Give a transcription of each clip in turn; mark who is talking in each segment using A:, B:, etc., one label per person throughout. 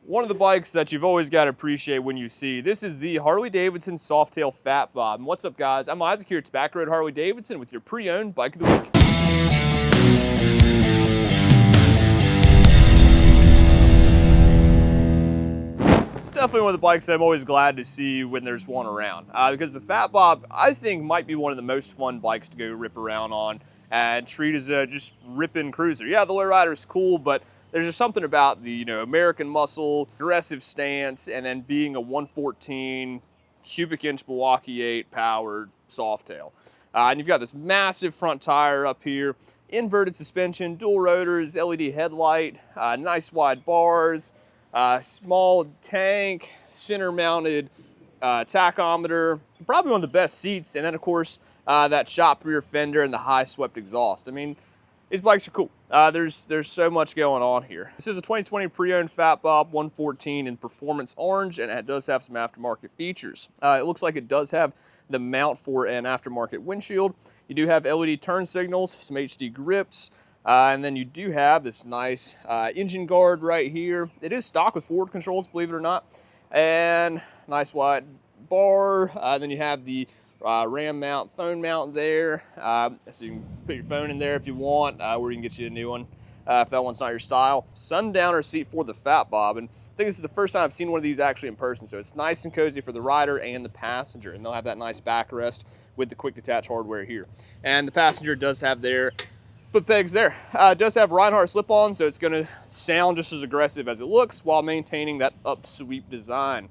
A: One of the bikes that you've always got to appreciate when you see. This is the Harley-Davidson Softail Fat Bob. And what's up, guys? I'm Isaac here at Back Road Harley-Davidson with your pre-owned bike of the week. It's definitely one of the bikes that I'm always glad to see when there's one around. Because the Fat Bob, I think, might be one of the most fun bikes to go rip around on and treat as a just ripping cruiser. Yeah, the lowrider is cool, but there's just something about the, American muscle, aggressive stance, and then being a 114 cubic inch Milwaukee 8 powered Softail. And you've got this massive front tire up here, inverted suspension, dual rotors, LED headlight, nice wide bars, small tank, center mounted tachometer, probably one of the best seats, and then of course that shop rear fender and the high swept exhaust. I mean, these bikes are cool. There's so much going on here. This is a 2020 pre-owned Fat Bob 114 in performance orange, and it does have some aftermarket features. It looks like it does have the mount for an aftermarket windshield. You do have LED turn signals, some HD grips, and then you do have this nice engine guard right here. It is stock with forward controls, believe it or not, and nice wide bar. Then you have the RAM mount, phone mount there, so you can put your phone in there if you want, or you can get you a new one if that one's not your style. Sundowner seat for the Fat Bob, and I think this is the first time I've seen one of these actually in person, so it's nice and cozy for the rider and the passenger, and they'll have that nice backrest with the quick detach hardware here. And the passenger does have their foot pegs there. It does have Reinhardt slip-on, so it's going to sound just as aggressive as it looks while maintaining that up-sweep design.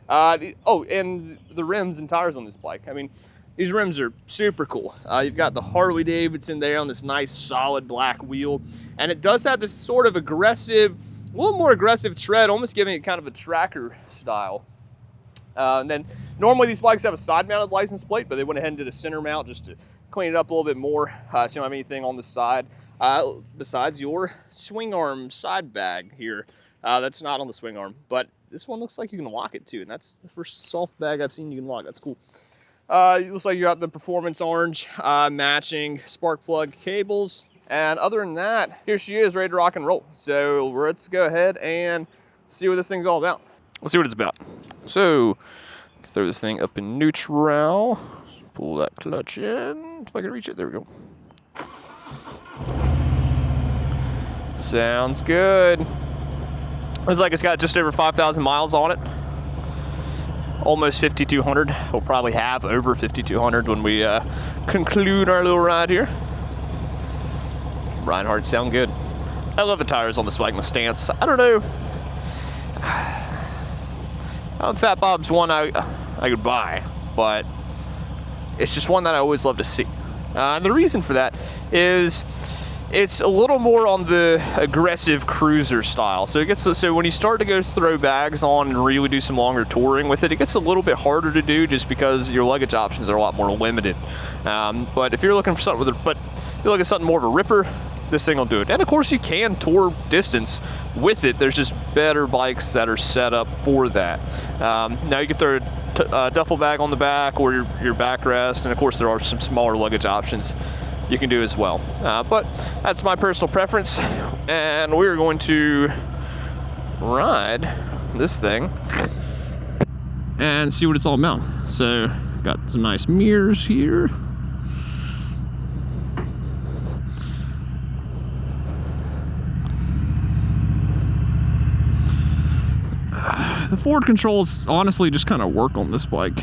A: And the rims and tires on this bike. I mean, these rims are super cool. You've got the Harley-Davidson there on this nice solid black wheel, and it does have this sort of aggressive, a little more aggressive tread, almost giving it kind of a tracker style. And then normally these bikes have a side-mounted license plate, but they went ahead and did a center mount just to clean it up a little bit more, so you don't have anything on the side besides your swing arm side bag here. That's not on the swing arm, but this one looks like you can lock it too, and that's the first soft bag I've seen you can lock. That's cool. It looks like you got the performance orange matching spark plug cables, and other than that, here she is ready to rock and roll. So let's go ahead and see what this thing's all about. Let's see what it's about. So throw this thing up in neutral, pull that clutch in. If I can reach it, there we go. Sounds good. Looks like it's got just over 5,000 miles on it. Almost 5,200. We'll probably have over 5,200 when we conclude our little ride here. Reinhardt sound good. I love the tires on this bike and the stance. I don't know. Fat Bob's one I could buy, but it's just one that I always love to see. And the reason for that is it's a little more on the aggressive cruiser style. So when you start to go throw bags on and really do some longer touring with it, it gets a little bit harder to do just because your luggage options are a lot more limited. But if you're looking for something if you're looking at something more of a ripper, this thing will do it. And of course you can tour distance with it. There's just better bikes that are set up for that. Now you can throw a duffel bag on the back or your backrest, and of course there are some smaller luggage options you can do as well. But that's my personal preference, and we're going to ride this thing and see what it's all about. So got some nice mirrors here. The forward controls honestly just kind of work on this bike.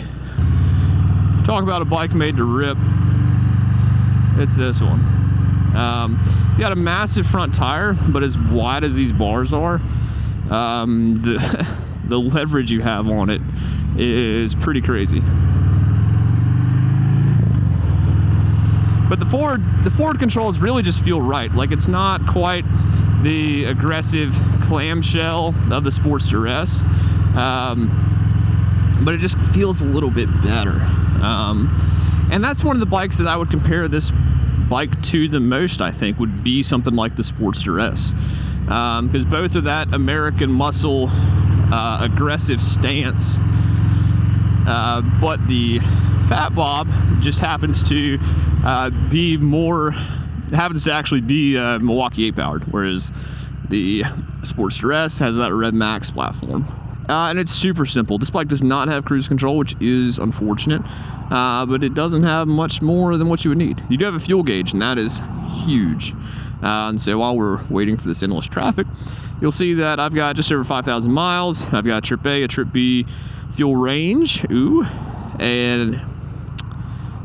A: Talk about a bike made to rip. It's this one. You got a massive front tire, but as wide as these bars are, the leverage you have on it is pretty crazy. But the forward controls really just feel right. Like, it's not quite the aggressive clamshell of the Sportster S, but it just feels a little bit better. And that's one of the bikes that I would compare this bike to the most, I think, would be something like the Sportster S. Because both are that American muscle, aggressive stance. But the Fat Bob just happens to actually be Milwaukee 8 powered, whereas The Sportster S has that Red Max platform. And it's super simple. This bike does not have cruise control, which is unfortunate, but it doesn't have much more than what you would need. You do have a fuel gauge, and that is huge. And so while we're waiting for this endless traffic, you'll see that I've got just over 5,000 miles. I've got a trip A, a trip B fuel range, and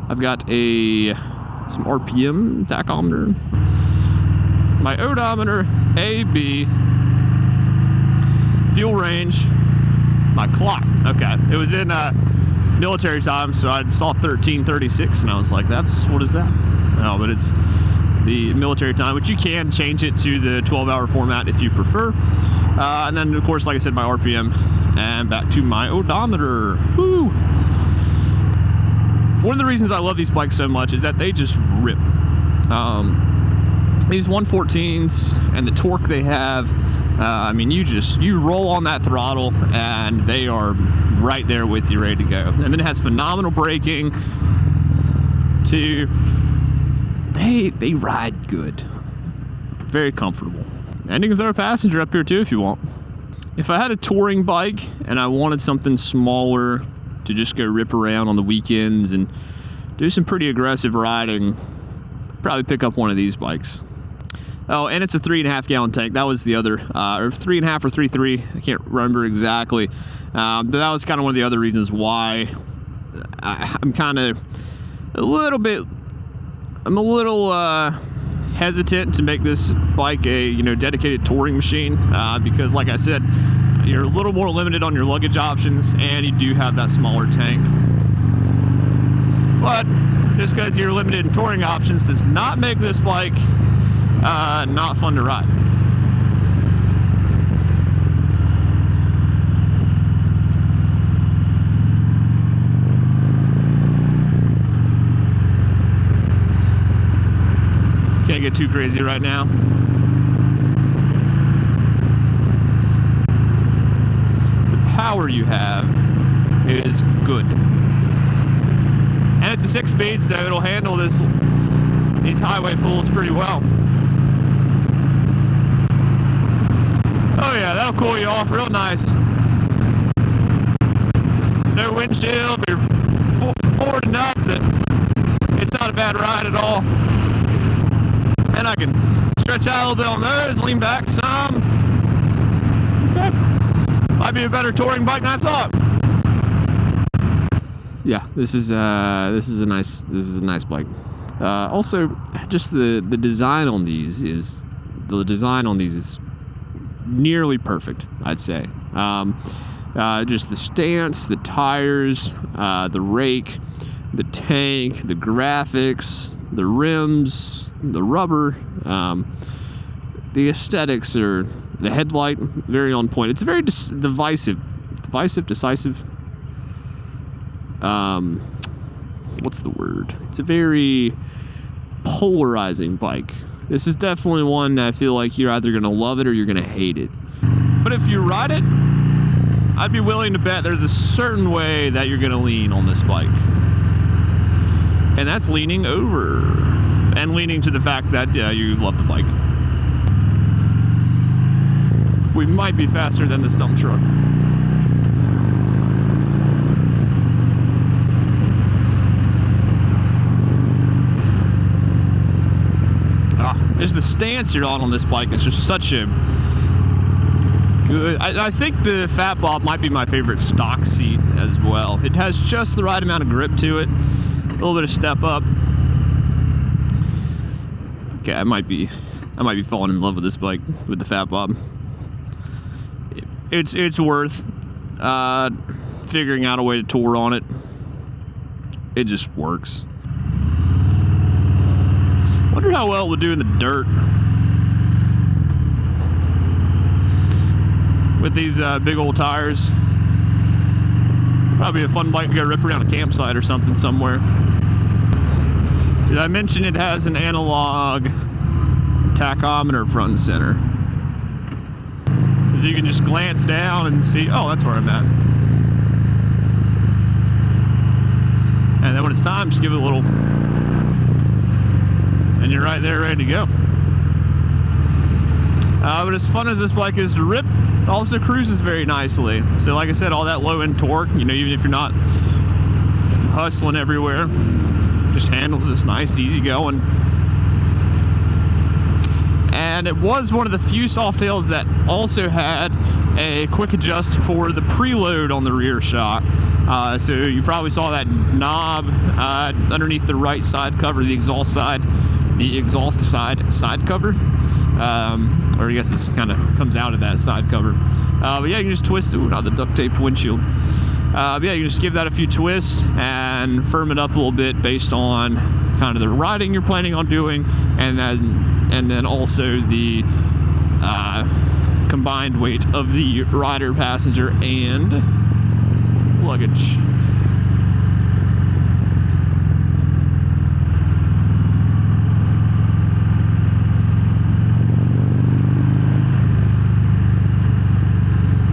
A: I've got some RPM tachometer, my odometer, A, B, fuel range, my clock. Okay, it was in military time, so I saw 1336, and I was like, what is that? No, but it's the military time, which you can change it to the 12-hour format if you prefer. And then, of course, like I said, my RPM, and back to my odometer. Woo! One of the reasons I love these bikes so much is that they just rip. These 114s and the torque they have, I mean, you roll on that throttle and they are right there with you, ready to go. And then it has phenomenal braking too. They ride good, very comfortable, and you can throw a passenger up here too if you want. If I had a touring bike and I wanted something smaller to just go rip around on the weekends and do some pretty aggressive riding, I'd probably pick up one of these bikes. Oh, and it's a 3.5 gallon tank. That was the other, or 3.5 or 3.3. I can't remember exactly. But that was kind of one of the other reasons why I'm kind of a little hesitant to make this bike a dedicated touring machine, because like I said, you're a little more limited on your luggage options, and you do have that smaller tank. But just because you're limited in touring options does not make this bike not fun to ride. Can't get too crazy right now. The power you have is good. And it's a 6-speed, so it'll handle these highway pulls pretty well. Oh yeah, that'll cool you off real nice. No windshield, you're forward enough that it's not a bad ride at all. And I can stretch out a little bit on those, lean back some. Okay. Might be a better touring bike than I thought. Yeah, this is a nice bike. Also, just the design on these is nearly perfect, I'd say. Just the stance, the tires, the rake, the tank, the graphics, the rims, the rubber, the aesthetics, or the headlight, very on point. It's very decisive. What's the word? It's a very polarizing bike. This is definitely one that I feel like you're either going to love it or you're going to hate it. But if you ride it, I'd be willing to bet there's a certain way that you're going to lean on this bike. And that's leaning over and leaning to the fact that, yeah, you love the bike. We might be faster than this dump truck. Just the stance you're on this bike is just such a good. I think the Fat Bob might be my favorite stock seat as well. It has just the right amount of grip to it, a little bit of step up. Okay, I might be falling in love with this bike, with the Fat Bob. It's worth figuring out a way to tour on it. It just works. Wonder how well it would do in the dirt with these big old tires. Probably a fun bike to go rip around a campsite or something somewhere. Did I mention it has an analog tachometer front and center? Because you can just glance down and see, oh, that's where I'm at. And then when it's time, just give it a little, and you're right there ready to go. But as fun as this bike is to rip, it also cruises very nicely. So like I said, all that low end torque, you know, even if you're not hustling everywhere, just handles this nice, easy going. And it was one of the few Softails that also had a quick adjust for the preload on the rear shock. So you probably saw that knob underneath the right side cover, the exhaust side cover. Or I guess it kind of comes out of that side cover. But yeah, you can just twist it. Ooh, not the duct taped windshield. But yeah, you can just give that a few twists and firm it up a little bit based on kind of the riding you're planning on doing, and then also the combined weight of the rider, passenger, and luggage.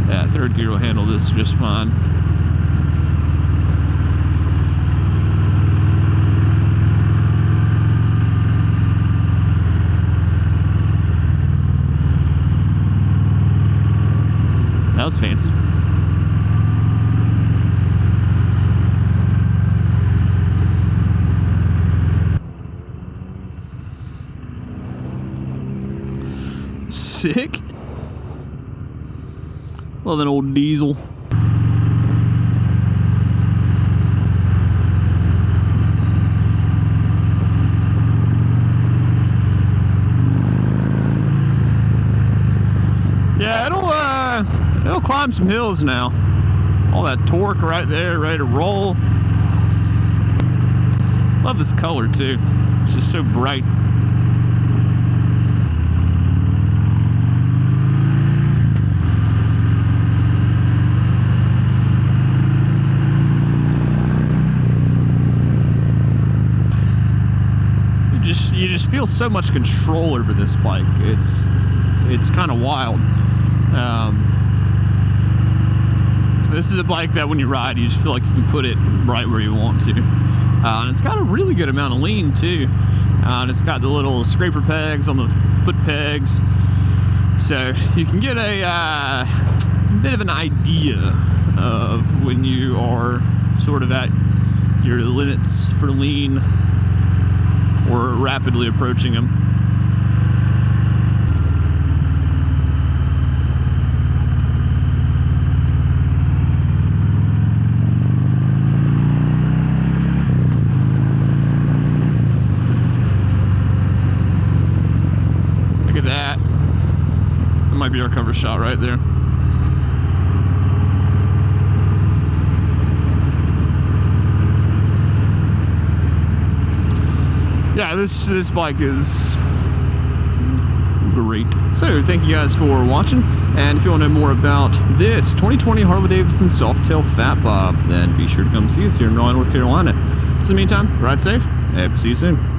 A: Yeah, third gear will handle this just fine. That was fancy. Sick. Love an old diesel. Yeah, it'll climb some hills now. All that torque right there, ready to roll. Love this color too. It's just so bright. You just feel so much control over this bike. It's kind of wild. This is a bike that when you ride, you just feel like you can put it right where you want to. And it's got a really good amount of lean too. And it's got the little scraper pegs on the foot pegs. So you can get a bit of an idea of when you are sort of at your limits for lean or rapidly approaching them. Look at that. That might be our cover shot right there. Yeah, this bike is great. So thank you guys for watching, and if you want to know more about this 2020 Harley-Davidson Softail Fat Bob, then be sure to come see us here in Raleigh, North Carolina. So in the meantime, ride safe, and see you soon.